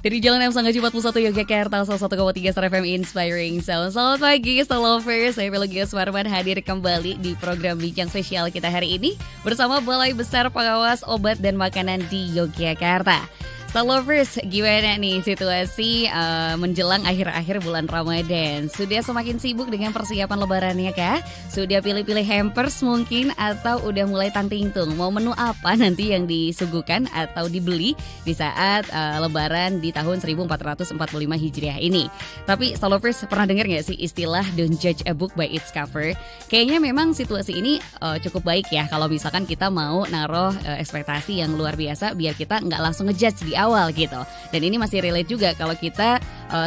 Dari Jalan M Sanggaji 41 Yogyakarta, 101,3 Star FM Inspiring Sound. Selamat pagi, Star Lovers. Saya Pelogia Suarman hadir kembali di program bincang spesial kita hari ini bersama Balai Besar Pengawas Obat dan Makanan di Yogyakarta. Star Lovers, gimana nih situasi menjelang akhir-akhir bulan Ramadan? Sudah semakin sibuk dengan persiapan lebarannya kah? Sudah pilih-pilih hampers mungkin? Atau udah mulai tanting-tung? Mau menu apa nanti yang disuguhkan atau dibeli di saat lebaran di tahun 1445 Hijriah ini? Tapi Star Lovers pernah dengar gak sih istilah don't judge a book by its cover? Kayaknya memang situasi ini cukup baik ya kalau misalkan kita mau naruh ekspektasi yang luar biasa biar kita nggak langsung ngejudge di awal gitu. Dan ini masih relate juga kalau kita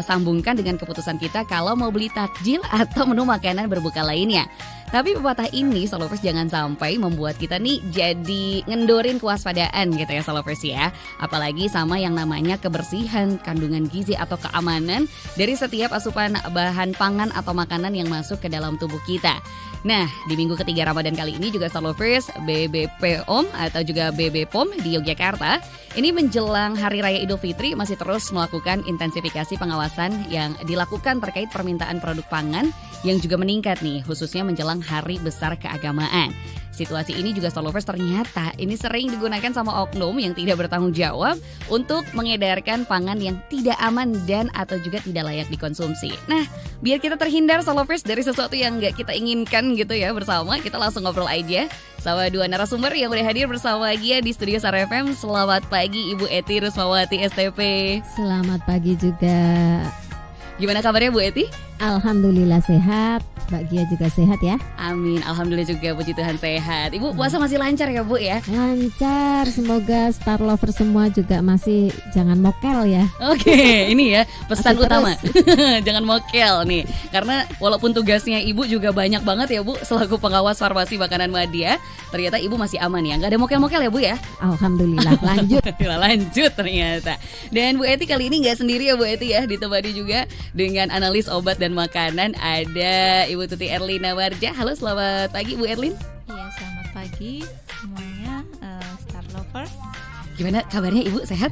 sambungkan dengan keputusan kita kalau mau beli takjil atau menu makanan berbuka lainnya. Tapi pepatah ini Solovers jangan sampai membuat kita nih jadi ngendorin kewaspadaan gitu ya Solovers ya. Apalagi sama yang namanya kebersihan, kandungan gizi atau keamanan dari setiap asupan bahan pangan atau makanan yang masuk ke dalam tubuh kita. Nah, di minggu ketiga Ramadan kali ini juga Solovers BBPOM atau juga BBPOM di Yogyakarta ini menjelang Hari Raya Idul Fitri masih terus melakukan intensifikasi pengawasan yang dilakukan terkait permintaan produk pangan yang juga meningkat nih, khususnya menjelang Hari Besar Keagamaan. Situasi ini juga Star Lovers ternyata ini sering digunakan sama oknum yang tidak bertanggung jawab untuk mengedarkan pangan yang tidak aman dan atau juga tidak layak dikonsumsi. Nah, biar kita terhindar Star Lovers dari sesuatu yang nggak kita inginkan gitu ya bersama, kita langsung ngobrol aja sama dua narasumber yang udah hadir bersama Gia di studio Star FM. Selamat pagi Ibu Eti Rusmawati STP. Selamat pagi juga. Gimana kabarnya Bu Eti? Alhamdulillah sehat. Mbak Gia juga sehat ya? Amin, alhamdulillah juga puji Tuhan sehat. Ibu puasa masih lancar ya Bu ya? Lancar, semoga Star Lover semua juga masih jangan mokel ya. Oke, ini ya pesan utama. Jangan mokel nih. Karena walaupun tugasnya Ibu juga banyak banget ya Bu selaku pengawas farmasi makanan Madya, ternyata Ibu masih aman ya. Nggak ada mokel-mokel ya Bu ya? Alhamdulillah, lanjut. Lanjut ternyata. Dan Bu Eti kali ini nggak sendiri ya Bu Eti ya, ditemani juga dengan analis obat dan makanan ada Ibu Tuti Erlina Warja. Halo, selamat pagi Bu Erlin. Iya, selamat pagi semuanya, Star Lover. Gimana kabarnya Ibu, sehat?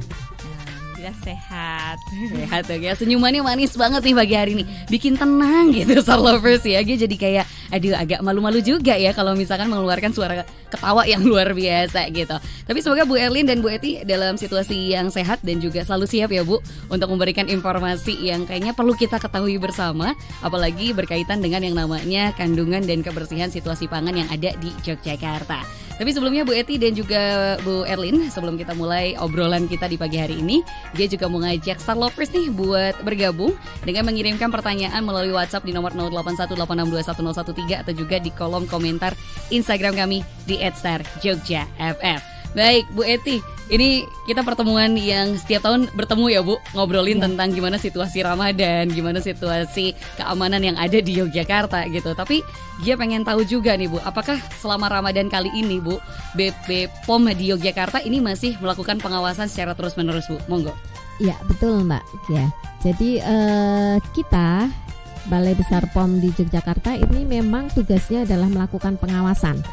Alhamdulillah sehat. Sehat ya, senyumannya manis banget nih pagi hari ini. Bikin tenang gitu Star Lovers ya. Dia jadi kayak aduh agak malu-malu juga ya kalau misalkan mengeluarkan suara ketawa yang luar biasa gitu. Tapi semoga Bu Erlin dan Bu Eti dalam situasi yang sehat dan juga selalu siap ya Bu untuk memberikan informasi yang kayaknya perlu kita ketahui bersama, apalagi berkaitan dengan yang namanya kandungan dan kebersihan situasi pangan yang ada di Yogyakarta. Tapi sebelumnya Bu Eti dan juga Bu Erlin, sebelum kita mulai obrolan kita di pagi hari ini, dia juga mau ngajak Star Lovers nih buat bergabung dengan mengirimkan pertanyaan melalui WhatsApp di nomor 0818621013 atau juga di kolom komentar Instagram kami di @starjogjafm. Baik Bu Eti, ini kita pertemuan yang setiap tahun bertemu ya Bu, ngobrolin tentang gimana situasi Ramadan, gimana situasi keamanan yang ada di Yogyakarta gitu. Tapi dia pengen tahu juga nih Bu, apakah selama Ramadan kali ini Bu, BBPOM di Yogyakarta ini masih melakukan pengawasan secara terus-menerus Bu? Monggo. Ya betul Mbak ya. Jadi kita Balai Besar POM di Yogyakarta ini memang tugasnya adalah melakukan pengawasan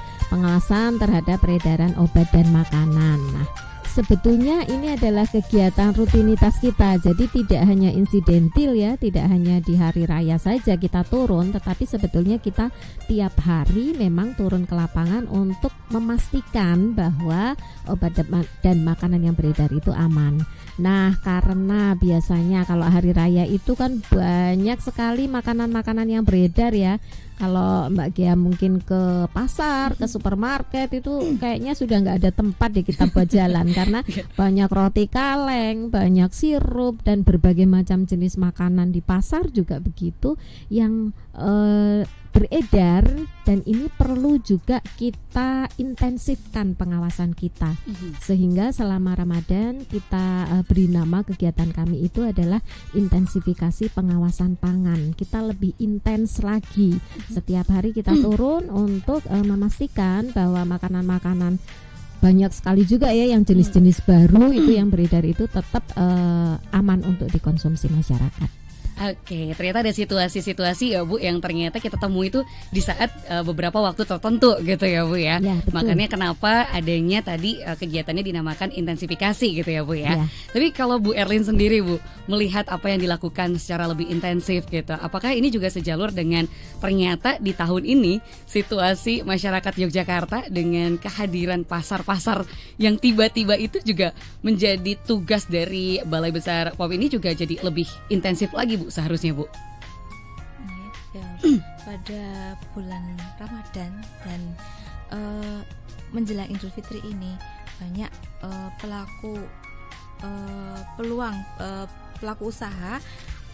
terhadap peredaran obat dan makanan. Nah, sebetulnya ini adalah kegiatan rutinitas kita. Jadi tidak hanya insidentil ya, tidak hanya di hari raya saja kita turun, tetapi sebetulnya kita tiap hari memang turun ke lapangan untuk memastikan bahwa obat dan makanan yang beredar itu aman. Nah, karena biasanya kalau hari raya itu kan banyak sekali makanan-makanan yang beredar ya. Kalau Mbak Gia mungkin ke pasar, ke supermarket itu kayaknya sudah nggak ada tempat di kita buat jalan karena banyak roti kaleng, banyak sirup dan berbagai macam jenis makanan di pasar juga begitu yang beredar, dan ini perlu juga kita intensifkan pengawasan kita sehingga selama Ramadan kita beri nama kegiatan kami itu adalah intensifikasi pengawasan pangan. Kita lebih intens lagi. Setiap hari kita turun untuk memastikan bahwa makanan-makanan banyak sekali juga ya yang jenis-jenis baru itu yang beredar itu tetap aman untuk dikonsumsi masyarakat. Oke, ternyata ada situasi-situasi ya Bu yang ternyata kita temui itu di saat beberapa waktu tertentu gitu ya Bu ya. Ya, betul. Makanya kenapa adanya tadi kegiatannya dinamakan intensifikasi gitu ya Bu ya. Ya. Tapi kalau Bu Erlin sendiri Bu melihat apa yang dilakukan secara lebih intensif gitu, apakah ini juga sejalur dengan ternyata di tahun ini situasi masyarakat Yogyakarta dengan kehadiran pasar-pasar yang tiba-tiba itu juga menjadi tugas dari Balai Besar POM ini juga jadi lebih intensif lagi Bu seharusnya Bu. Ya, pada bulan Ramadan dan menjelang Idul Fitri ini banyak pelaku usaha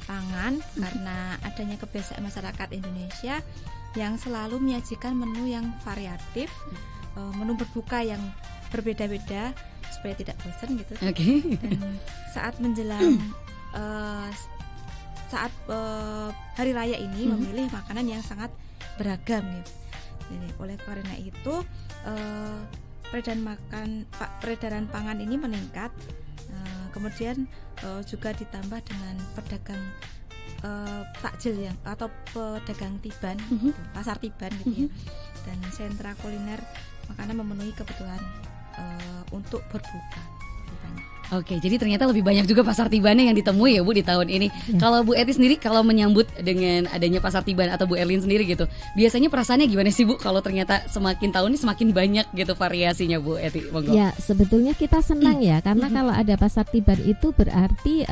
pangan karena adanya kebiasaan masyarakat Indonesia yang selalu menyajikan menu yang variatif, menu berbuka yang berbeda-beda supaya tidak bosan gitu. Oke. Dan saat menjelang hari raya ini memilih makanan yang sangat beragam gitu. Jadi oleh karena itu peredaran pangan ini meningkat. Kemudian juga ditambah dengan pedagang takjil atau pedagang tiban, gitu, pasar tiban gitu ya. Dan sentra kuliner makanan memenuhi kebutuhan untuk berbuka. Oke, jadi ternyata lebih banyak juga pasar tibannya yang ditemui ya Bu di tahun ini. Kalau Bu Eti sendiri kalau menyambut dengan adanya pasar tiban atau Bu Erlin sendiri gitu, biasanya perasaannya gimana sih Bu kalau ternyata semakin tahun ini semakin banyak gitu variasinya Bu Eti? Monggo. Ya, sebetulnya kita senang ya karena kalau ada pasar tiban itu berarti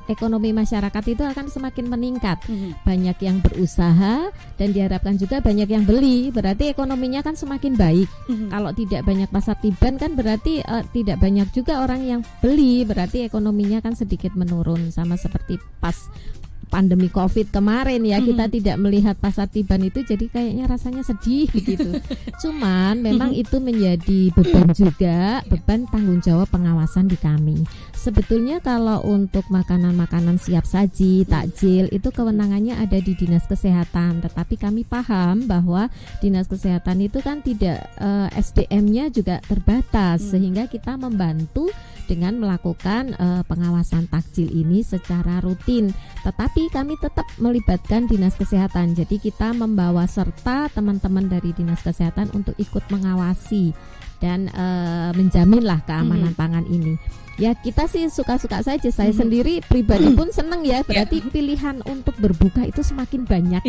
ekonomi masyarakat itu akan semakin meningkat. Banyak yang berusaha dan diharapkan juga banyak yang beli, berarti ekonominya kan semakin baik. Kalau tidak banyak pasar tiban kan berarti tidak banyak juga orang yang beli, berarti ekonominya kan sedikit menurun. Sama seperti pas pandemi Covid kemarin ya, kita tidak melihat pasar tiban itu, jadi kayaknya rasanya sedih gitu. Cuman memang itu menjadi beban juga, beban tanggung jawab pengawasan di kami. Sebetulnya kalau untuk makanan-makanan siap saji, takjil itu kewenangannya ada di Dinas Kesehatan, tetapi kami paham bahwa Dinas Kesehatan itu kan tidak SDM-nya juga terbatas, sehingga kita membantu dengan melakukan pengawasan takjil ini secara rutin. Tetapi kami tetap melibatkan Dinas Kesehatan. Jadi kita membawa serta teman-teman dari Dinas Kesehatan untuk ikut mengawasi dan menjaminlah keamanan pangan ini. Ya kita sih suka-suka saja. Saya sendiri pribadi pun seneng ya. Berarti pilihan untuk berbuka itu semakin banyak.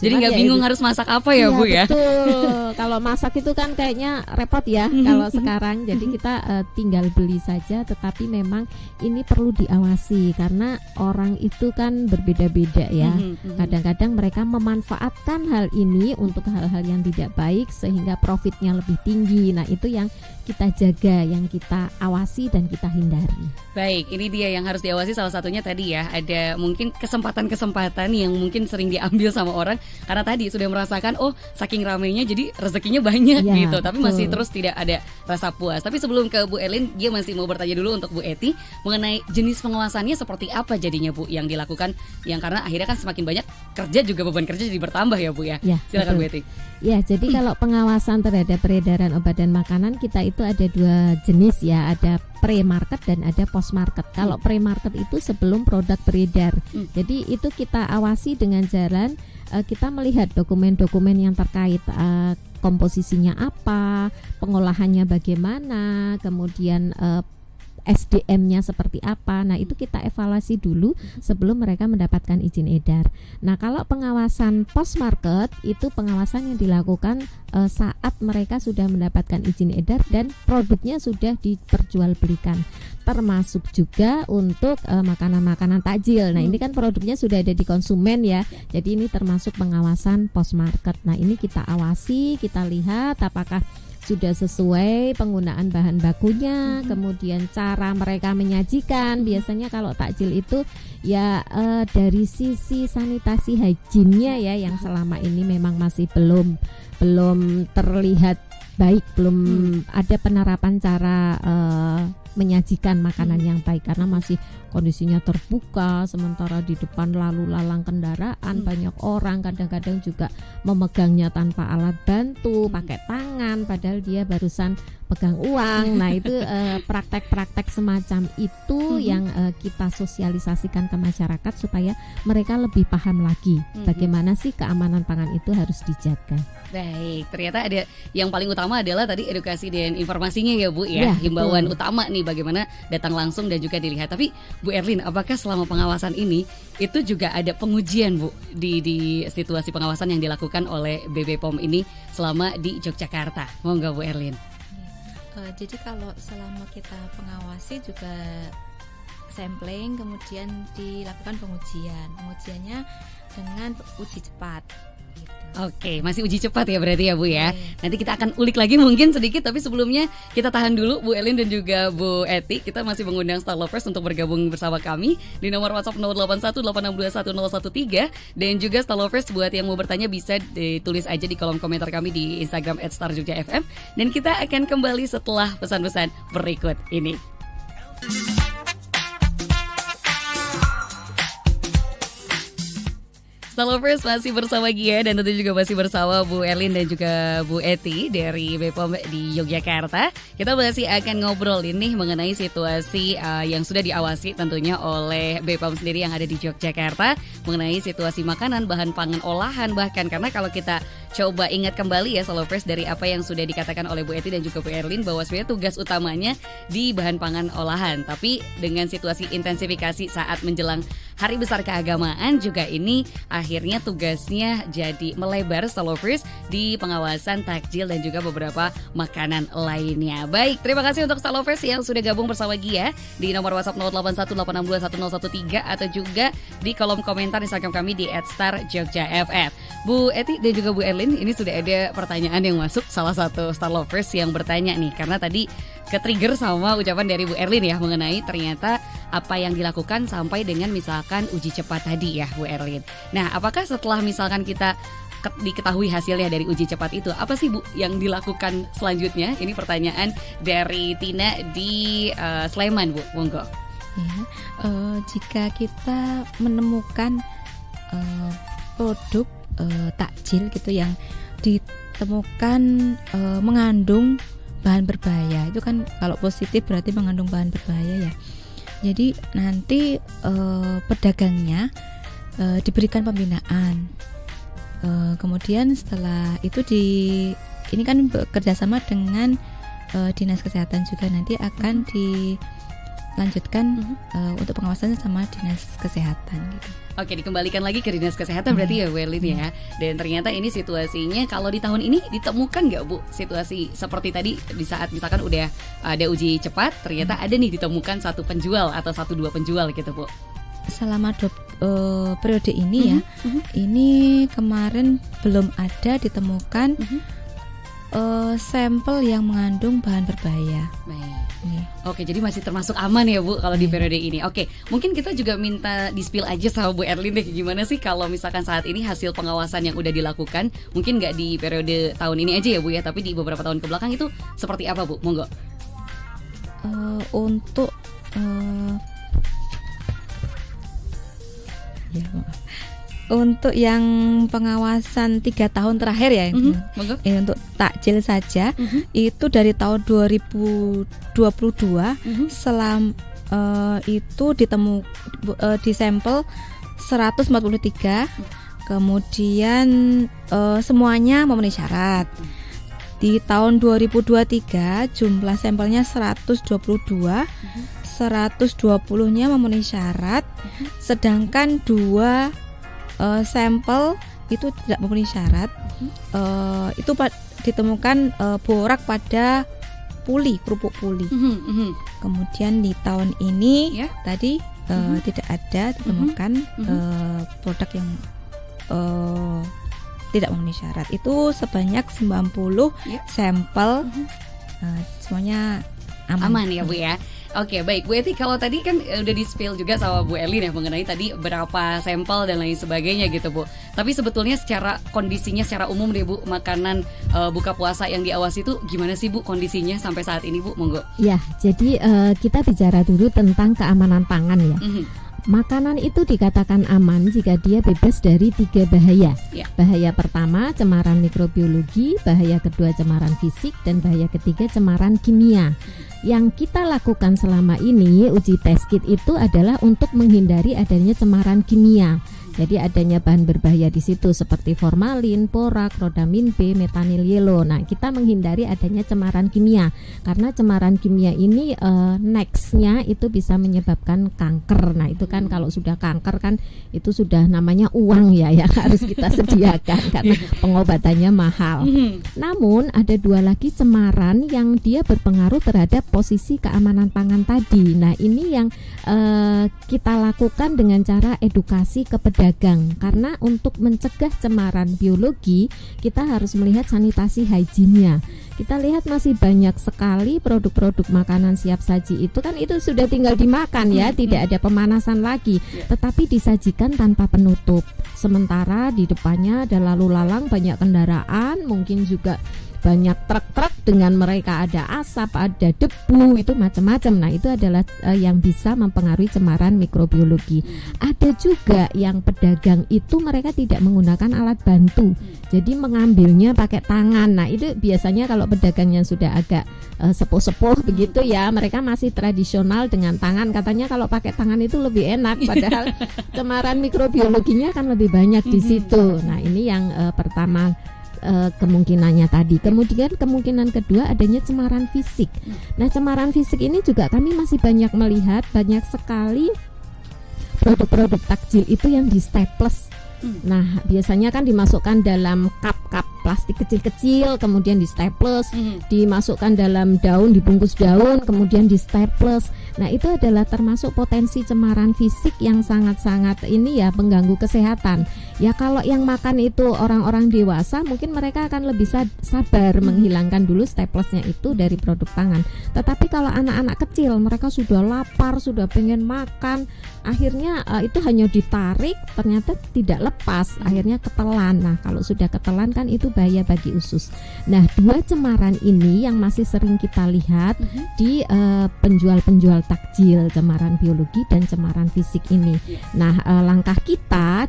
Jadi nggak bingung harus masak apa ya Bu ya? Betul. Kalau masak itu kan kayaknya repot ya kalau sekarang. Jadi kita tinggal beli saja. Tetapi memang ini perlu diawasi karena orang itu kan berbeda-beda ya. Kadang-kadang mereka memanfaatkan hal ini untuk hal-hal yang tidak baik sehingga profitnya lebih tinggi. Nah itu yang kita jaga, yang kita awasi dan kita hindari. Baik, ini dia yang harus diawasi, salah satunya tadi ya, ada mungkin kesempatan-kesempatan yang mungkin sering diambil sama orang karena tadi sudah merasakan saking ramainya jadi rezekinya banyak ya, gitu, tapi betul. masih terus tidak ada rasa puas. Tapi sebelum ke Bu Erlin, dia masih mau bertanya dulu untuk Bu Eti mengenai jenis pengawasannya seperti apa jadinya Bu yang dilakukan, yang karena akhirnya kan semakin banyak kerja juga beban kerja jadi bertambah ya Bu ya. Silakan Bu Eti. Ya, jadi kalau pengawasan terhadap peredaran obat dan makanan kita itu ada dua jenis ya, ada pre-market dan ada post-market. Kalau pre-market itu sebelum produk beredar. Jadi itu kita awasi dengan jalan kita melihat dokumen-dokumen yang terkait komposisinya apa, pengolahannya bagaimana, kemudian SDM-nya seperti apa. Nah itu kita evaluasi dulu sebelum mereka mendapatkan izin edar. Nah kalau pengawasan post market itu pengawasan yang dilakukan saat mereka sudah mendapatkan izin edar dan produknya sudah diperjualbelikan, termasuk juga untuk makanan-makanan takjil. Nah ini kan produknya sudah ada di konsumen ya, jadi ini termasuk pengawasan post market. Nah ini kita awasi, kita lihat apakah sudah sesuai penggunaan bahan bakunya, kemudian cara mereka menyajikan. Biasanya kalau takjil itu ya dari sisi sanitasi hygiene-nya ya yang selama ini memang masih belum terlihat baik, belum ada penerapan cara menyajikan makanan yang baik karena masih kondisinya terbuka, sementara di depan lalu lalang kendaraan banyak orang, kadang-kadang juga memegangnya tanpa alat bantu, pakai tangan, padahal dia barusan pegang uang. Nah itu praktek-praktek semacam itu yang kita sosialisasikan ke masyarakat supaya mereka lebih paham lagi bagaimana sih keamanan pangan itu harus dijaga. Baik, ternyata ada yang paling utama adalah tadi edukasi dan informasinya ya Bu ya, himbauan utama nih bagaimana datang langsung dan juga dilihat. Tapi Bu Erlin, apakah selama pengawasan ini itu juga ada pengujian Bu di situasi pengawasan yang dilakukan oleh BB POM ini selama di Yogyakarta? Mau nggak Bu Erlin? Jadi kalau selama kita pengawasi juga sampling, kemudian dilakukan pengujiannya dengan uji cepat. Oke, masih uji cepat ya berarti ya Bu ya. Nanti kita akan ulik lagi mungkin sedikit, tapi sebelumnya kita tahan dulu Bu Erlin dan juga Bu Eti. Kita masih mengundang Star Lovers untuk bergabung bersama kami di nomor WhatsApp 0818621013, dan juga Star Lovers buat yang mau bertanya bisa ditulis aja di kolom komentar kami di Instagram @starjogjafm, dan kita akan kembali setelah pesan-pesan berikut ini. Star Lovers masih bersama Gia dan tentu juga masih bersama Bu Erlin dan juga Bu Eti dari BPOM di Yogyakarta. Kita masih akan ngobrol ini mengenai situasi yang sudah diawasi tentunya oleh BPOM sendiri yang ada di Yogyakarta mengenai situasi makanan, bahan pangan olahan, bahkan karena kalau kita coba ingat kembali ya Star Lovers dari apa yang sudah dikatakan oleh Bu Eti dan juga Bu Erlin bahwa sebenarnya tugas utamanya di bahan pangan olahan, tapi dengan situasi intensifikasi saat menjelang Hari Besar Keagamaan juga ini akhirnya tugasnya jadi melebar Star Lovers di pengawasan takjil dan juga beberapa makanan lainnya. Baik, terima kasih untuk Star Lovers yang sudah gabung bersama Gia di nomor WhatsApp 0818621013 atau juga di kolom komentar Instagram kami di @starjogjafm. Bu Eti dan juga Bu Erlin, ini sudah ada pertanyaan yang masuk, salah satu Star Lovers yang bertanya nih, karena tadi ke-trigger sama ucapan dari Bu Erlin ya mengenai ternyata apa yang dilakukan sampai dengan misalkan uji cepat tadi ya Bu Erlin. Nah, apakah setelah misalkan kita diketahui hasilnya dari uji cepat itu, apa sih Bu yang dilakukan selanjutnya? Ini pertanyaan dari Tina di Sleman Bu, monggo. Ya, jika kita menemukan produk takjil gitu yang ditemukan mengandung bahan berbahaya, itu kan kalau positif berarti mengandung bahan berbahaya ya. Jadi nanti pedagangnya diberikan pembinaan. Kemudian setelah itu ini kan bekerjasama dengan dinas kesehatan juga, nanti akan dilanjutkan untuk pengawasan sama dinas kesehatan gitu. Oke, dikembalikan lagi ke dinas kesehatan berarti ya Bu Erlin ya. Dan ternyata ini situasinya kalau di tahun ini ditemukan nggak Bu situasi seperti tadi di saat misalkan udah ada uji cepat, ternyata ada nih ditemukan satu penjual atau 1-2 penjual gitu Bu? Selama periode ini ya, ini kemarin belum ada ditemukan sampel yang mengandung bahan berbahaya. Baik. Oke, jadi masih termasuk aman ya Bu kalau di periode ini. Oke, mungkin kita juga minta di-spill aja sama Bu Erlin deh, gimana sih kalau misalkan saat ini hasil pengawasan yang udah dilakukan, mungkin nggak di periode tahun ini aja ya Bu ya, tapi di beberapa tahun kebelakang itu seperti apa Bu? Monggo. Untuk yang pengawasan 3 tahun terakhir ya, untuk takjil saja, itu dari tahun 2022 itu di sampel 143, kemudian semuanya memenuhi syarat. Di tahun 2023 jumlah sampelnya 122, 120-nya memenuhi syarat, sedangkan 2 sampel itu tidak memenuhi syarat. Itu ditemukan borak pada kerupuk puli. Kemudian di tahun ini tadi tidak ada ditemukan produk yang tidak memenuhi syarat. Itu sebanyak 90 sampel, semuanya aman ya Bu ya. Oke, baik Bu Eti, kalau tadi kan udah di-spill juga sama Bu Erlin ya mengenai tadi berapa sampel dan lain sebagainya gitu Bu. Tapi sebetulnya secara kondisinya secara umum deh Bu, makanan buka puasa yang diawasi itu gimana sih Bu kondisinya sampai saat ini Bu? Monggo. Ya, jadi kita bicara dulu tentang keamanan pangan ya. makanan itu dikatakan aman jika dia bebas dari 3 bahaya. Bahaya pertama cemaran mikrobiologi, bahaya kedua cemaran fisik, dan bahaya ketiga cemaran kimia. Yang kita lakukan selama ini uji test kit itu adalah untuk menghindari adanya cemaran kimia. Jadi adanya bahan berbahaya di situ seperti formalin, borak, rodamin B, metanil yellow. Nah, kita menghindari adanya cemaran kimia karena cemaran kimia ini nextnya itu bisa menyebabkan kanker. Nah, itu kan kalau sudah kanker kan itu sudah namanya uang ya yang harus kita sediakan karena pengobatannya mahal. Namun ada 2 lagi cemaran yang dia berpengaruh terhadap posisi keamanan pangan tadi. Nah, ini yang kita lakukan dengan cara edukasi ke pedagang, karena untuk mencegah cemaran biologi kita harus melihat sanitasi hygiene-nya. Kita lihat masih banyak sekali produk-produk makanan siap saji itu kan itu sudah tinggal dimakan ya, tidak ada pemanasan lagi, tetapi disajikan tanpa penutup. Sementara di depannya ada lalu lalang banyak kendaraan, mungkin juga banyak truk-truk dengan mereka ada asap, ada debu, itu macam-macam. Nah, itu adalah yang bisa mempengaruhi cemaran mikrobiologi. Ada juga yang pedagang itu mereka tidak menggunakan alat bantu. Jadi mengambilnya pakai tangan. Nah, itu biasanya kalau pedagangnya sudah agak sepuh-sepuh begitu ya, mereka masih tradisional dengan tangan. Katanya kalau pakai tangan itu lebih enak, padahal cemaran mikrobiologinya akan lebih banyak di situ. Nah, ini yang pertama kemungkinannya tadi. Kemudian kemungkinan kedua adanya cemaran fisik. Nah, cemaran fisik ini juga kami masih banyak melihat banyak sekali produk-produk takjil itu yang di staples. Nah, biasanya kan dimasukkan dalam cup-cup plastik kecil-kecil, kemudian di staples, dimasukkan dalam daun, dibungkus daun, kemudian di staples. Nah, itu adalah termasuk potensi cemaran fisik yang sangat-sangat ini ya, mengganggu kesehatan. Ya, kalau yang makan itu orang-orang dewasa, mungkin mereka akan lebih sabar menghilangkan dulu staplesnya itu dari produk pangan. Tetapi kalau anak-anak kecil, mereka sudah lapar, sudah pengen makan, akhirnya itu hanya ditarik, ternyata tidak lepas, akhirnya ketelan. Nah, kalau sudah ketelan kan itu bahaya bagi usus. Nah, 2 cemaran ini yang masih sering kita lihat di penjual-penjual takjil, cemaran biologi dan cemaran fisik ini. Nah, langkah kita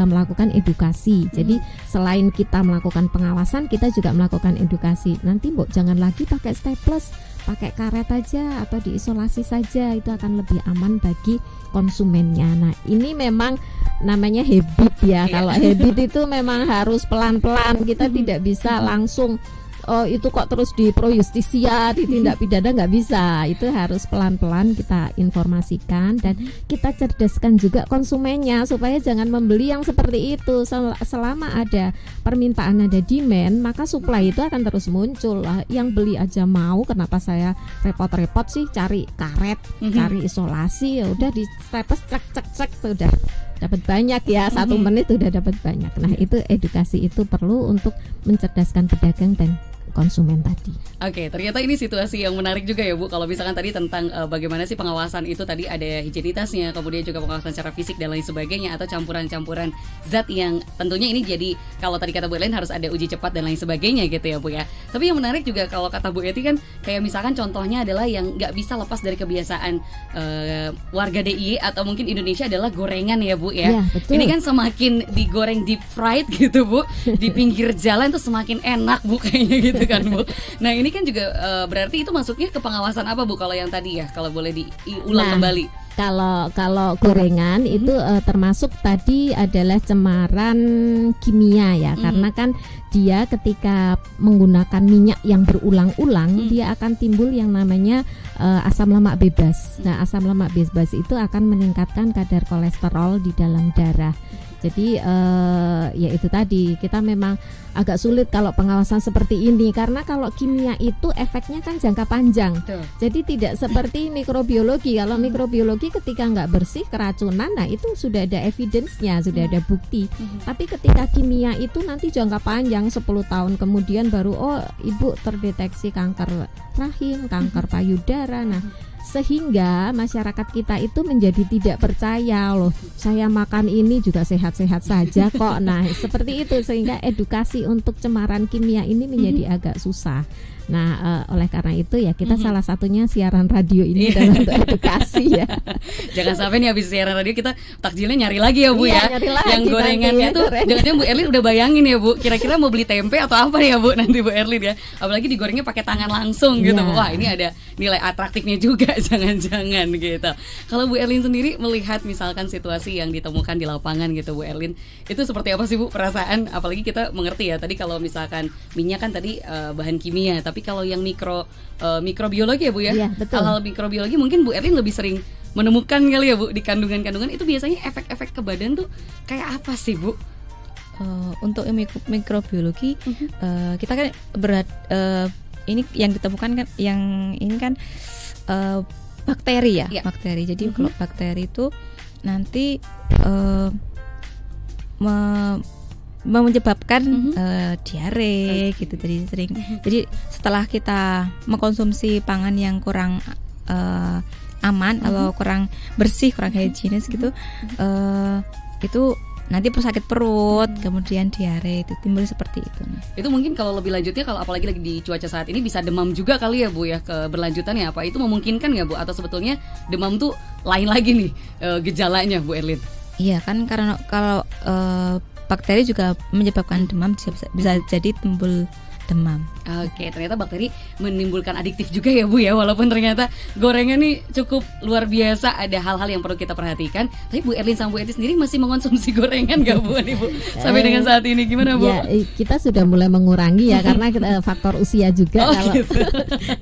melakukan edukasi. Jadi selain kita melakukan pengawasan, kita juga melakukan edukasi. Nanti Mbok jangan lagi pakai staples, pakai karet aja atau diisolasi saja, itu akan lebih aman bagi konsumennya. Nah, ini memang namanya habit ya. Kalau habit itu memang harus pelan-pelan. Kita tidak bisa langsung itu kok terus di pro justisia, ditindak pidana, nggak bisa. Itu harus pelan-pelan kita informasikan dan kita cerdaskan juga konsumennya supaya jangan membeli yang seperti itu. Selama ada permintaan, ada demand, maka supply itu akan terus muncul. Yang beli aja mau, kenapa saya repot-repot sih cari karet, cari isolasi, ya udah di staples cek sudah dapat banyak ya, 1 menit sudah dapat banyak. Nah, itu edukasi itu perlu untuk mencerdaskan pedagang dan konsumen tadi. Oke, ternyata ini situasi yang menarik juga ya Bu. Kalau misalkan tadi tentang bagaimana sih pengawasan itu tadi ada higienitasnya, kemudian juga pengawasan secara fisik dan lain sebagainya, atau campuran-campuran zat yang tentunya ini jadi kalau tadi kata Bu Ellen harus ada uji cepat dan lain sebagainya gitu ya Bu ya. Tapi yang menarik juga kalau kata Bu Eti kan kayak misalkan contohnya adalah yang nggak bisa lepas dari kebiasaan warga DIY atau mungkin Indonesia adalah gorengan ya Bu ya. Ini kan semakin digoreng deep fried gitu Bu, di pinggir jalan tuh semakin enak Bu kayaknya gitu kan Bu. Nah, ini kan juga berarti itu masuknya ke pengawasan apa Bu kalau yang tadi ya, kalau boleh diulang kembali. Kalau gorengan itu termasuk tadi adalah cemaran kimia ya, karena kan dia ketika menggunakan minyak yang berulang-ulang dia akan timbul yang namanya asam lemak bebas. Nah, asam lemak bebas itu akan meningkatkan kadar kolesterol di dalam darah. Jadi ya itu tadi, kita memang agak sulit kalau pengawasan seperti ini, karena kalau kimia itu efeknya kan jangka panjang. Jadi tidak seperti mikrobiologi. Kalau mikrobiologi ketika nggak bersih, keracunan, nah itu sudah ada evidence-nya, sudah ada bukti. Tapi ketika kimia itu nanti jangka panjang 10 tahun kemudian baru ibu terdeteksi kanker rahim, kanker payudara. Nah, sehingga masyarakat kita itu menjadi tidak percaya loh, saya makan ini juga sehat-sehat saja kok. Nah seperti itu, sehingga edukasi untuk cemaran kimia ini menjadi agak susah. Nah, oleh karena itu ya kita salah satunya siaran radio ini adalah untuk edukasi ya. Jangan sampai nih habis siaran radio kita takjilnya nyari lagi ya Bu ya. Yang gorengannya tuh jangan-jangan Bu Erlin udah bayangin ya Bu, kira-kira mau beli tempe atau apa ya Bu nanti Bu Erlin ya. Apalagi digorengnya pakai tangan langsung gitu. Wah, ini ada nilai atraktifnya juga jangan-jangan gitu. Kalau Bu Erlin sendiri melihat misalkan situasi yang ditemukan di lapangan gitu Bu Erlin, itu seperti apa sih Bu perasaan? Apalagi kita mengerti ya tadi kalau misalkan minyak kan tadi bahan kimia, tapi kalau yang mikrobiologi ya Bu ya, hal-hal mikrobiologi mungkin Bu Erlin lebih sering menemukan kali ya Bu di kandungan-kandungan itu, biasanya efek-efek ke badan tuh kayak apa sih Bu? Untuk mikrobiologi kita kan ini yang ditemukan kan yang ini kan bakteri ya, bakteri. Jadi kalau bakteri itu nanti menyebabkan diare gitu, jadi sering. Jadi setelah kita mengkonsumsi pangan yang kurang aman atau kurang bersih, kurang higienis gitu, itu nanti sakit perut, kemudian diare, itu timbul seperti itu. Itu mungkin kalau lebih lanjutnya, kalau apalagi lagi di cuaca saat ini bisa demam juga kali ya Bu ya, keberlanjutannya apa? Itu memungkinkan nggak Bu? Atau sebetulnya demam tuh lain lagi nih gejalanya Bu Erlin? Iya kan, karena kalau bakteri juga menyebabkan demam, bisa jadi timbul demam. Oke, ternyata bakteri menimbulkan adiktif juga ya Bu ya, walaupun ternyata gorengan nih cukup luar biasa, ada hal-hal yang perlu kita perhatikan. Tapi Bu Erlin sama Bu Eti sendiri masih mengonsumsi gorengan gak Bu nih Bu? Sampai dengan saat ini gimana Bu? Ya, kita sudah mulai mengurangi ya karena faktor usia juga.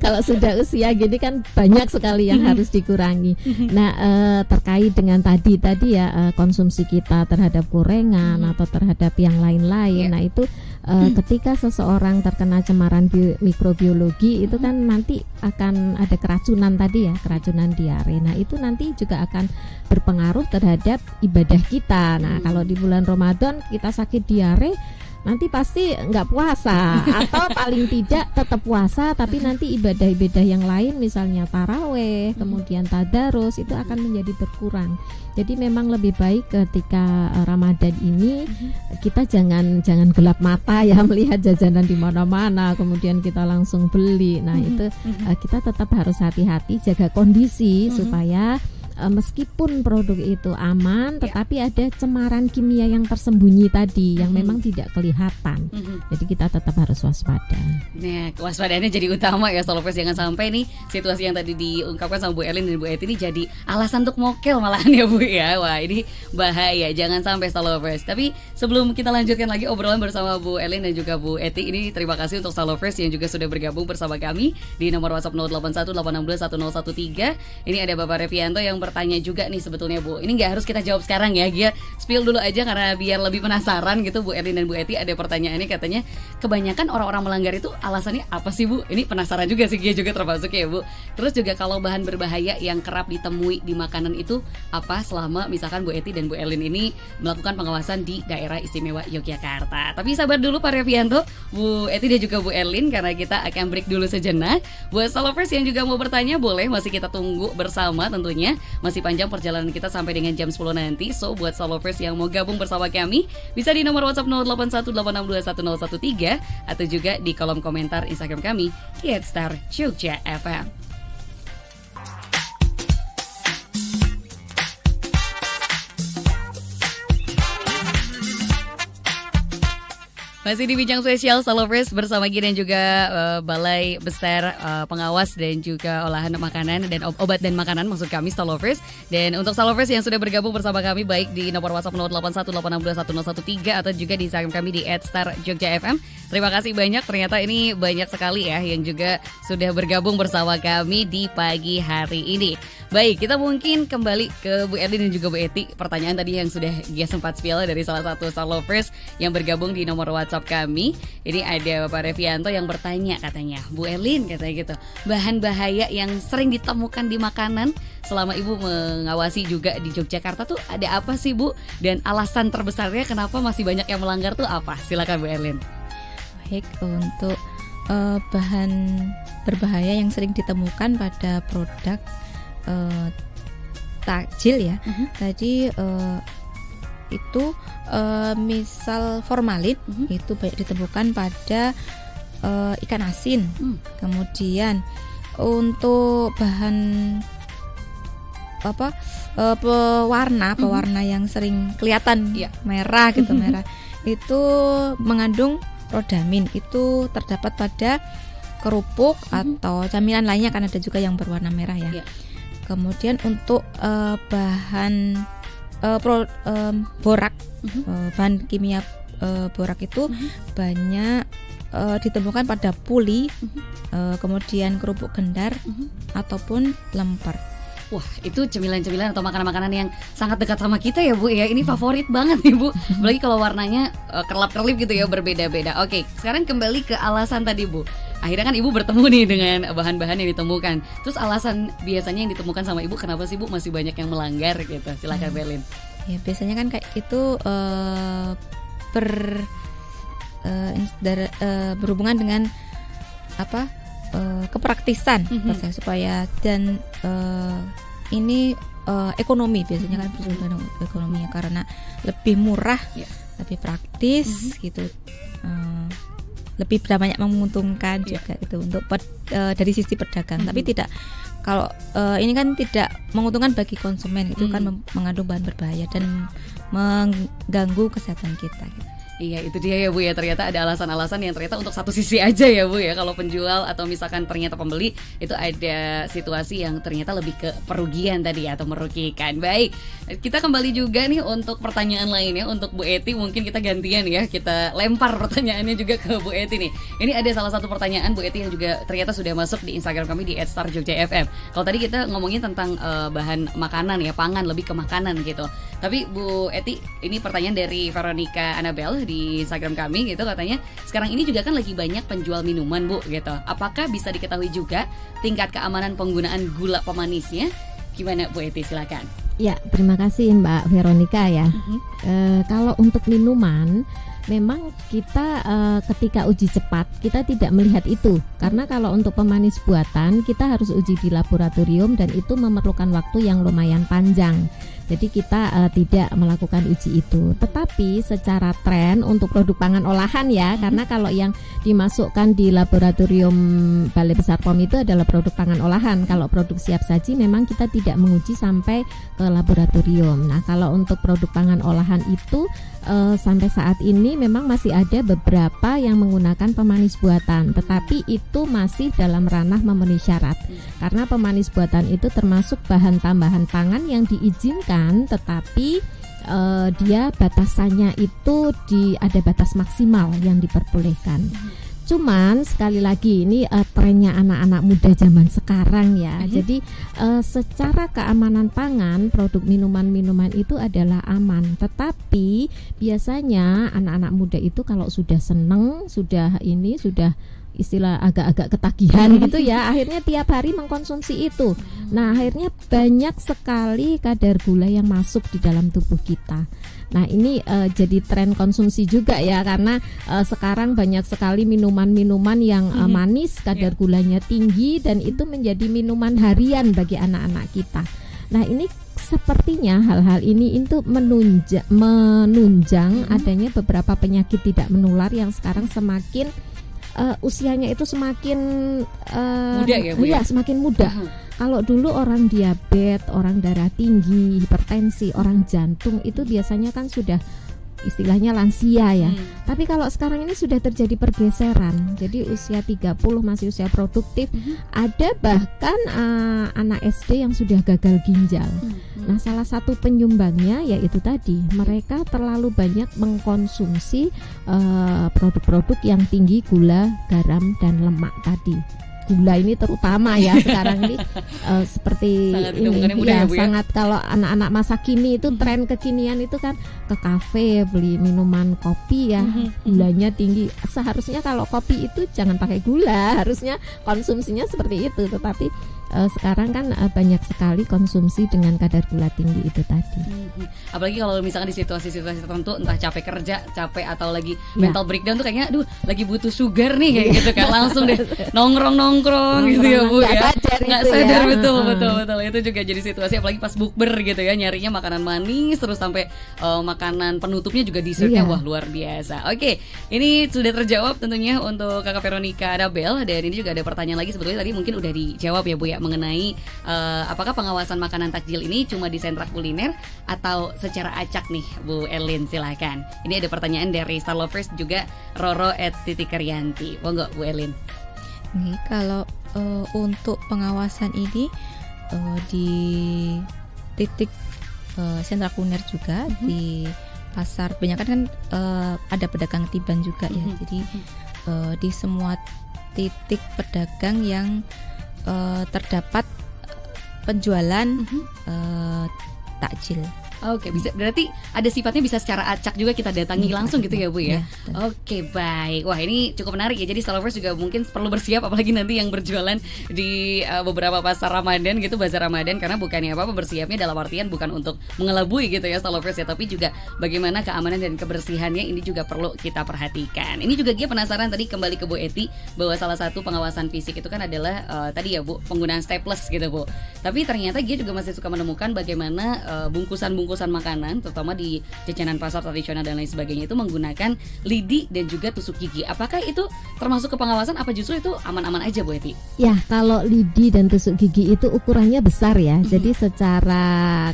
Kalau sudah usia gini kan banyak sekali yang harus dikurangi. Nah terkait dengan tadi ya konsumsi kita terhadap gorengan atau terhadap yang lain-lain. Nah itu ketika seseorang terkena cemaran mikrobiologi itu kan nanti akan ada keracunan tadi ya, keracunan diare. Nah itu nanti juga akan berpengaruh terhadap ibadah kita. Nah kalau di bulan Ramadan kita sakit diare, nanti pasti nggak puasa atau paling tidak tetap puasa, tapi nanti ibadah-ibadah yang lain misalnya taraweh, kemudian tadarus itu akan menjadi berkurang. Jadi memang lebih baik ketika Ramadan ini kita jangan gelap mata ya melihat jajanan di mana-mana kemudian kita langsung beli. Nah itu kita tetap harus hati-hati, jaga kondisi supaya meskipun produk itu aman, tetapi ada cemaran kimia yang tersembunyi tadi yang memang tidak kelihatan. Jadi kita tetap harus waspada. Nah, kewaspadaannya jadi utama ya Solopers, jangan sampai nih situasi yang tadi diungkapkan sama Bu Erlin dan Bu Eti ini jadi alasan untuk mokel malahan ya Bu ya. Wah, ini bahaya, jangan sampai Solopers. Tapi sebelum kita lanjutkan lagi obrolan bersama Bu Erlin dan juga Bu Eti ini, terima kasih untuk Solopers yang juga sudah bergabung bersama kami di nomor WhatsApp 0818621013. Ini ada Bapak Revianto yang bertanya juga nih sebetulnya Bu. Ini nggak harus kita jawab sekarang ya, Gia spill dulu aja karena biar lebih penasaran gitu. Bu Erlin dan Bu Eti ada pertanyaannya, katanya kebanyakan orang-orang melanggar itu alasannya apa sih Bu? Ini penasaran juga sih, Gia juga termasuk ya Bu. Terus juga kalau bahan berbahaya yang kerap ditemui di makanan itu apa selama misalkan Bu Eti dan Bu Erlin ini melakukan pengawasan di daerah istimewa Yogyakarta. Tapi sabar dulu Pak Revianto, Bu Eti dan juga Bu Erlin, karena kita akan break dulu sejenak. Buat Solopers yang juga mau bertanya boleh, masih kita tunggu bersama tentunya. Masih panjang perjalanan kita sampai dengan jam 10 nanti. So buat Solopers yang mau gabung bersama kami bisa di nomor WhatsApp 0818621013 atau juga di kolom komentar Instagram kami @star Jogja FM. Masih di Bincang Spesial Solopers bersama Gia dan juga Balai Besar Pengawas dan juga Olahan Makanan dan Obat dan Makanan, maksud kami Solopers. Dan untuk Solopers yang sudah bergabung bersama kami baik di nomor WhatsApp 0818621013 atau juga di Instagram kami di @starjogjafm. Terima kasih banyak, ternyata ini banyak sekali ya yang juga sudah bergabung bersama kami di pagi hari ini. Baik, kita mungkin kembali ke Bu Erlin dan juga Bu Eti. Pertanyaan tadi yang sudah Gia sempat spill dari salah satu Solopers yang bergabung di nomor WhatsApp kami. Ini ada Bapak Revianto yang bertanya, katanya, Bu Erlin katanya gitu, bahan bahaya yang sering ditemukan di makanan selama Ibu mengawasi juga di Yogyakarta tuh ada apa sih Bu? Dan alasan terbesarnya kenapa masih banyak yang melanggar tuh apa? Silakan Bu Erlin. Baik, untuk bahan berbahaya yang sering ditemukan pada produk takjil ya. Tadi itu misal formalin itu banyak ditemukan pada ikan asin. Kemudian untuk bahan pewarna yang sering kelihatan merah gitu, merah itu mengandung rodamin. Itu terdapat pada kerupuk atau camilan lainnya, kan ada juga yang berwarna merah ya. Kemudian untuk bahan borak, bahan kimia borak itu banyak ditemukan pada puli, kemudian kerupuk gendar ataupun lemper. Wah, itu cemilan-cemilan atau makanan-makanan yang sangat dekat sama kita ya Bu ya. Ini favorit banget nih Bu. Apalagi kalau warnanya kerlap-kerlip gitu ya, berbeda-beda. Oke, sekarang kembali ke alasan tadi Bu. Akhirnya kan Ibu bertemu nih dengan bahan-bahan yang ditemukan. Terus alasan biasanya yang ditemukan sama Ibu, kenapa sih Bu masih banyak yang melanggar gitu? Silakan Berlin. Ya biasanya kan kayak itu berhubungan dengan kepraktisan supaya dan ini ekonomi, biasanya kan berhubungan dengan ekonomi ya, karena lebih murah, lebih praktis gitu, lebih banyak menguntungkan juga itu untuk dari sisi pedagang. Tapi tidak, kalau ini kan tidak menguntungkan bagi konsumen, itu kan mengandung bahan berbahaya dan mengganggu kesehatan kita gitu. Iya, itu dia ya Bu ya, ternyata ada alasan-alasan yang ternyata untuk satu sisi aja ya Bu ya. Kalau penjual atau misalkan ternyata pembeli, itu ada situasi yang ternyata lebih ke perugian tadi ya, atau merugikan. Baik, kita kembali juga nih untuk pertanyaan lainnya untuk Bu Eti. Mungkin kita gantian ya, kita lempar pertanyaannya juga ke Bu Eti nih. Ini ada salah satu pertanyaan Bu Eti yang juga ternyata sudah masuk di Instagram kami di @starjogjafm. Kalau tadi kita ngomongin tentang bahan makanan ya, pangan, lebih ke makanan gitu. Tapi Bu Eti, ini pertanyaan dari Veronica Annabel di Instagram kami gitu, katanya sekarang ini juga kan lagi banyak penjual minuman Bu gitu. Apakah bisa diketahui juga tingkat keamanan penggunaan gula pemanisnya? Gimana Bu Eti, silakan. Ya, terima kasih Mbak Veronica ya. Kalau untuk minuman, memang kita ketika uji cepat kita tidak melihat itu, karena kalau untuk pemanis buatan kita harus uji di laboratorium dan itu memerlukan waktu yang lumayan panjang. Jadi kita tidak melakukan uji itu. Tetapi secara tren untuk produk pangan olahan ya, karena kalau yang dimasukkan di laboratorium Balai Besar POM itu adalah produk pangan olahan. Kalau produk siap saji memang kita tidak menguji sampai ke laboratorium. Nah, kalau untuk produk pangan olahan itu sampai saat ini memang masih ada beberapa yang menggunakan pemanis buatan, tetapi itu masih dalam ranah memenuhi syarat. Karena pemanis buatan itu termasuk bahan tambahan pangan yang diizinkan, tetapi dia batasannya itu ada batas maksimal yang diperbolehkan. Cuman sekali lagi ini trennya anak-anak muda zaman sekarang ya. Jadi secara keamanan pangan, produk minuman-minuman itu adalah aman. Tetapi biasanya anak-anak muda itu kalau sudah seneng, sudah istilah agak-agak ketagihan gitu ya, akhirnya tiap hari mengkonsumsi itu. Nah, akhirnya banyak sekali kadar gula yang masuk di dalam tubuh kita. Nah, ini jadi tren konsumsi juga ya, karena sekarang banyak sekali minuman-minuman yang manis, kadar gulanya tinggi, dan itu menjadi minuman harian bagi anak-anak kita. Nah, ini sepertinya hal-hal ini itu menunjang adanya beberapa penyakit tidak menular yang sekarang semakin usianya itu semakin muda ya Bu ya? Semakin muda. Kalau dulu orang diabetes, orang darah tinggi, hipertensi, orang jantung itu biasanya kan sudah istilahnya lansia ya. Tapi kalau sekarang ini sudah terjadi pergeseran. Jadi usia 30 masih usia produktif. Ada bahkan anak SD yang sudah gagal ginjal. Nah, salah satu penyumbangnya yaitu tadi mereka terlalu banyak mengkonsumsi produk-produk yang tinggi gula, garam, dan lemak tadi. Gula ini terutama ya sekarang ini seperti ini ya, sangat kalau anak-anak masa kini itu tren kekinian itu kan ke kafe beli minuman kopi ya, gulanya tinggi. Seharusnya kalau kopi itu jangan pakai gula, harusnya konsumsinya seperti itu. Tetapi sekarang kan banyak sekali konsumsi dengan kadar gula tinggi itu tadi. Apalagi kalau misalkan di situasi-situasi tertentu, entah capek kerja, capek atau lagi mental breakdown tuh kayaknya aduh lagi butuh sugar nih kayak gitu kan, langsung deh nongkrong gitu ya Bu ya. Nggak sadar betul. Itu juga jadi situasi apalagi pas bukber gitu ya, nyarinya makanan manis terus sampai makanan penutupnya juga dessertnya wah luar biasa. Oke, ini sudah terjawab tentunya untuk Kakak Veronica Adabel, dan ini juga ada pertanyaan lagi sebetulnya tadi mungkin udah dijawab ya Bu ya, mengenai apakah pengawasan makanan takjil ini cuma di sentra kuliner atau secara acak nih Bu Elin, silakan. Ini ada pertanyaan dari Star Lovers juga Roro @titikerianti. Monggo Bu Elin. Nih, kalau untuk pengawasan ini di titik sentra kuliner juga di pasar, kebanyakan kan ada pedagang tiban juga ya. Jadi di semua titik pedagang yang terdapat penjualan takjil. Oke, bisa berarti ada sifatnya bisa secara acak juga kita datangi langsung gitu ya Bu ya. Oke, baik. Wah, ini cukup menarik ya. Jadi Starlovers juga mungkin perlu bersiap apalagi nanti yang berjualan di beberapa pasar Ramadan gitu, bazar Ramadan, karena bukannya apa-apa, bersiapnya dalam artian bukan untuk mengelabui gitu ya Starlovers ya, tapi juga bagaimana keamanan dan kebersihannya ini juga perlu kita perhatikan. Ini juga Gia penasaran tadi kembali ke Bu Eti bahwa salah satu pengawasan fisik itu kan adalah tadi ya Bu, penggunaan staples gitu Bu. Tapi ternyata Gia juga masih suka menemukan bagaimana bungkusan makanan terutama di jajanan pasar tradisional dan lain sebagainya itu menggunakan lidi dan juga tusuk gigi. Apakah itu termasuk ke pengawasan, apa justru itu aman-aman aja Bu Eti? Ya, kalau lidi dan tusuk gigi itu ukurannya besar ya. Jadi secara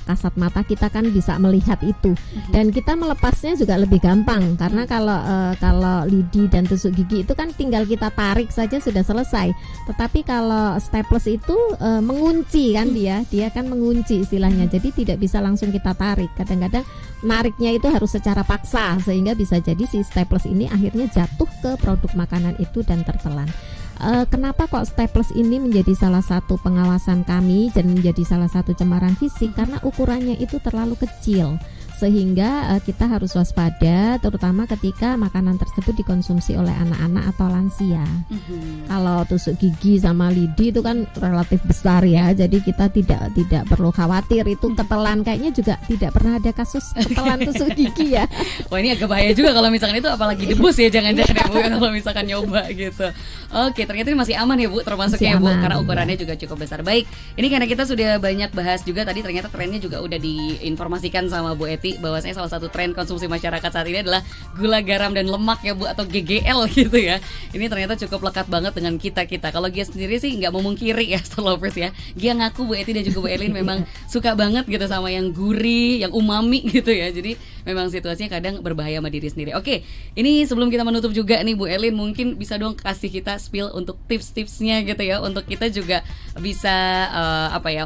kasat mata kita kan bisa melihat itu. Dan kita melepasnya juga lebih gampang karena kalau lidi dan tusuk gigi itu kan tinggal kita tarik saja sudah selesai. Tetapi kalau staples itu mengunci kan dia kan mengunci istilahnya. Jadi tidak bisa langsung kita tarik. Kadang-kadang nariknya itu harus secara paksa sehingga bisa jadi si staples ini akhirnya jatuh ke produk makanan itu dan tertelan. Kenapa kok staples ini menjadi salah satu pengawasan kami dan menjadi salah satu cemaran fisik? Karena ukurannya itu terlalu kecil sehingga kita harus waspada terutama ketika makanan tersebut dikonsumsi oleh anak-anak atau lansia. Kalau tusuk gigi sama lidi itu kan relatif besar ya, jadi kita tidak perlu khawatir itu ketelan. Kayaknya juga tidak pernah ada kasus ketelan tusuk gigi ya. Wah, ini agak bahaya juga kalau misalkan itu apalagi debus ya, jangan-jangan ya Bu kalau misalkan nyoba gitu. Oke, ternyata ini masih aman ya Bu, termasuknya Bu, karena ukurannya juga cukup besar. Baik, ini karena kita sudah banyak bahas juga tadi, ternyata trennya juga udah diinformasikan sama Bu Eti bahwasanya salah satu tren konsumsi masyarakat saat ini adalah gula, garam, dan lemak ya Bu, atau GGL gitu ya. Ini ternyata cukup lekat banget dengan kita. Kalau Gia sendiri sih nggak memungkiri ya Starlovers ya, Gia ngaku Bu Eti dan juga Bu Elin memang suka banget gitu sama yang gurih, yang umami gitu ya. Jadi memang situasinya kadang berbahaya sama diri sendiri. Oke, ini sebelum kita menutup juga nih Bu Elin, mungkin bisa dong kasih kita spill untuk tips-tipsnya gitu ya, untuk kita juga bisa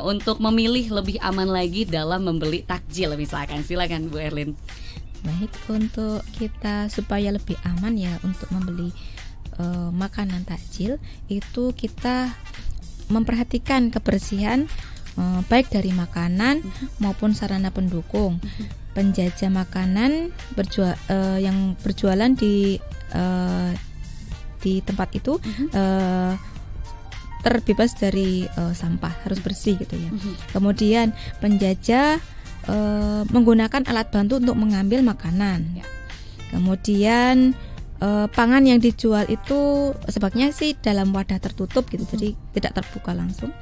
untuk memilih lebih aman lagi dalam membeli takjil misalkan. Silakan Bu Erlin. Baik, untuk kita supaya lebih aman ya untuk membeli makanan takjil itu kita memperhatikan kebersihan baik dari makanan maupun sarana pendukung. Penjajah makanan yang berjualan di tempat itu terbebas dari sampah, harus bersih gitu ya. Kemudian penjajah menggunakan alat bantu untuk mengambil makanan. Kemudian pangan yang dijual itu sebaiknya sih dalam wadah tertutup gitu, jadi tidak terbuka langsung.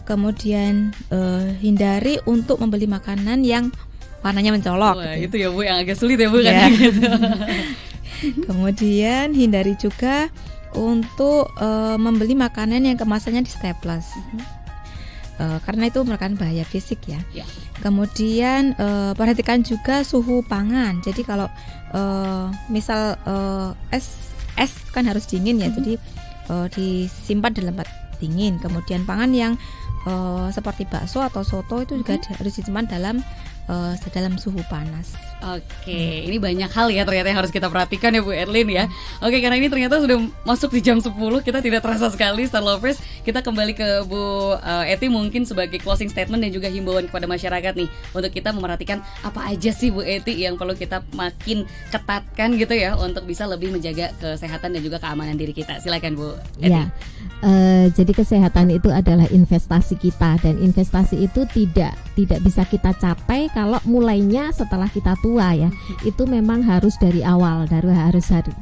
Kemudian hindari untuk membeli makanan yang warnanya mencolok. Wah, gitu. Itu ya Bu yang agak sulit ya Bu kan gitu. Kemudian hindari juga untuk membeli makanan yang kemasannya di staples. Karena itu merupakan bahaya fisik ya. Kemudian perhatikan juga suhu pangan. Jadi kalau misal es kan harus dingin ya, jadi disimpan dalam tempat dingin. Kemudian pangan yang seperti bakso atau soto itu juga harus disimpan dalam dalam suhu panas. Oke, ini banyak hal ya ternyata yang harus kita perhatikan ya Bu Erlin ya. Oke, karena ini ternyata sudah masuk di jam 10, kita tidak terasa sekali Star Lovers. Kita kembali ke Bu Eti mungkin sebagai closing statement dan juga himbauan kepada masyarakat nih, untuk kita memerhatikan apa aja sih Bu Eti yang perlu kita makin ketatkan gitu ya, untuk bisa lebih menjaga kesehatan dan juga keamanan diri kita. Silakan Bu Eti. Ya, jadi kesehatan itu adalah investasi kita, dan investasi itu tidak bisa kita capai kalau mulainya setelah kita tua ya. Itu memang harus dari awal,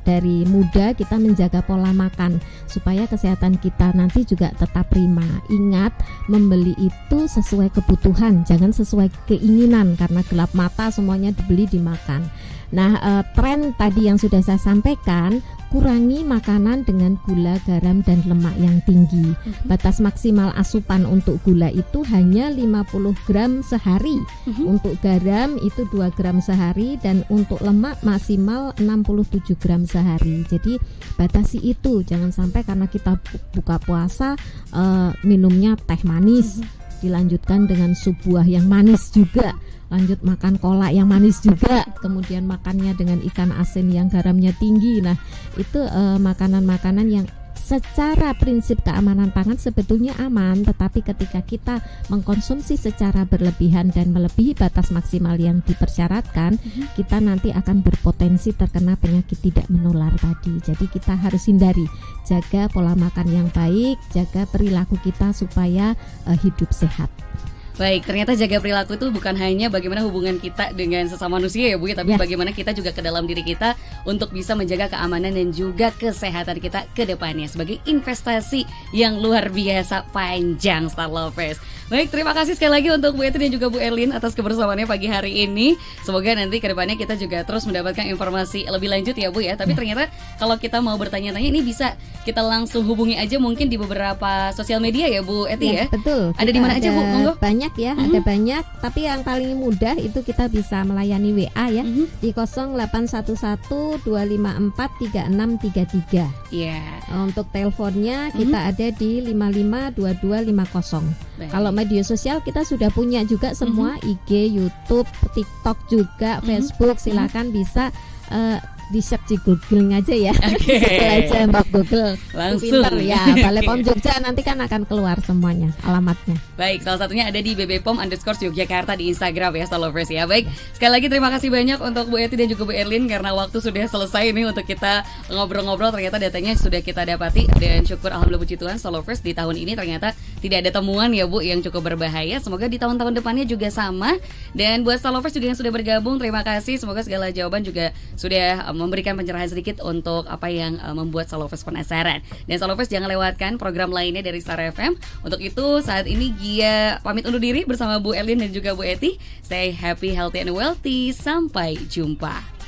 dari muda kita menjaga pola makan supaya kesehatan kita nanti juga tetap prima. Ingat, membeli itu sesuai kebutuhan, jangan sesuai keinginan, karena gelap mata semuanya dibeli dimakan. Nah, tren tadi yang sudah saya sampaikan, kurangi makanan dengan gula, garam, dan lemak yang tinggi. Batas maksimal asupan untuk gula itu hanya 50 gram sehari. Untuk garam itu 2 gram sehari, dan untuk lemak maksimal 67 gram sehari. Jadi batasi itu, jangan sampai karena kita buka puasa minumnya teh manis, dilanjutkan dengan sup buah yang manis juga, lanjut makan kolak yang manis juga, kemudian makannya dengan ikan asin yang garamnya tinggi. Nah, itu makanan-makanan yang secara prinsip keamanan pangan sebetulnya aman, tetapi ketika kita mengkonsumsi secara berlebihan dan melebihi batas maksimal yang dipersyaratkan, kita nanti akan berpotensi terkena penyakit tidak menular tadi. Jadi kita harus hindari, jaga pola makan yang baik, jaga perilaku kita supaya hidup sehat. Baik, ternyata jaga perilaku itu bukan hanya bagaimana hubungan kita dengan sesama manusia ya Bu ya, tapi bagaimana kita juga ke dalam diri kita untuk bisa menjaga keamanan dan juga kesehatan kita ke depannya sebagai investasi yang luar biasa panjang Star Lovers. Baik, terima kasih sekali lagi untuk Bu Eti dan juga Bu Erlin atas kebersamaannya pagi hari ini. Semoga nanti ke depannya kita juga terus mendapatkan informasi lebih lanjut ya Bu ya. Tapi ternyata kalau kita mau bertanya-tanya ini bisa kita langsung hubungi aja mungkin di beberapa sosial media ya Bu Eti ya. Betul. Ada di mana aja Bu? Monggo. Banyak ya, ada banyak. Tapi yang paling mudah itu kita bisa melayani WA ya di 0811-254-3633. Untuk teleponnya kita ada di 552250. Kalau media sosial kita sudah punya juga semua, IG, YouTube, TikTok juga, Facebook. Silakan bisa di search di Google aja ya. Aja Mbak Google langsung pinter ya. Balai POM Jogja nanti kan akan keluar semuanya alamatnya. Baik, salah satunya ada di bbpom_Yogyakarta di Instagram ya Star Lovers ya. Baik, sekali lagi terima kasih banyak untuk Bu Eti dan juga Bu Erlin karena waktu sudah selesai nih untuk kita ngobrol-ngobrol. Ternyata datanya sudah kita dapati dan syukur alhamdulillah puji Tuhan Star Lovers di tahun ini ternyata tidak ada temuan ya Bu yang cukup berbahaya. Semoga di tahun-tahun depannya juga sama. Dan buat Star Lovers juga yang sudah bergabung, terima kasih. Semoga segala jawaban juga sudah memberikan pencerahan sedikit untuk apa yang membuat Star Lovers penasaran. Dan Star Lovers jangan lewatkan program lainnya dari Star FM. Untuk itu saat ini Gia pamit undur diri bersama Bu Erlin dan juga Bu Eti. Stay happy, healthy, and wealthy. Sampai jumpa.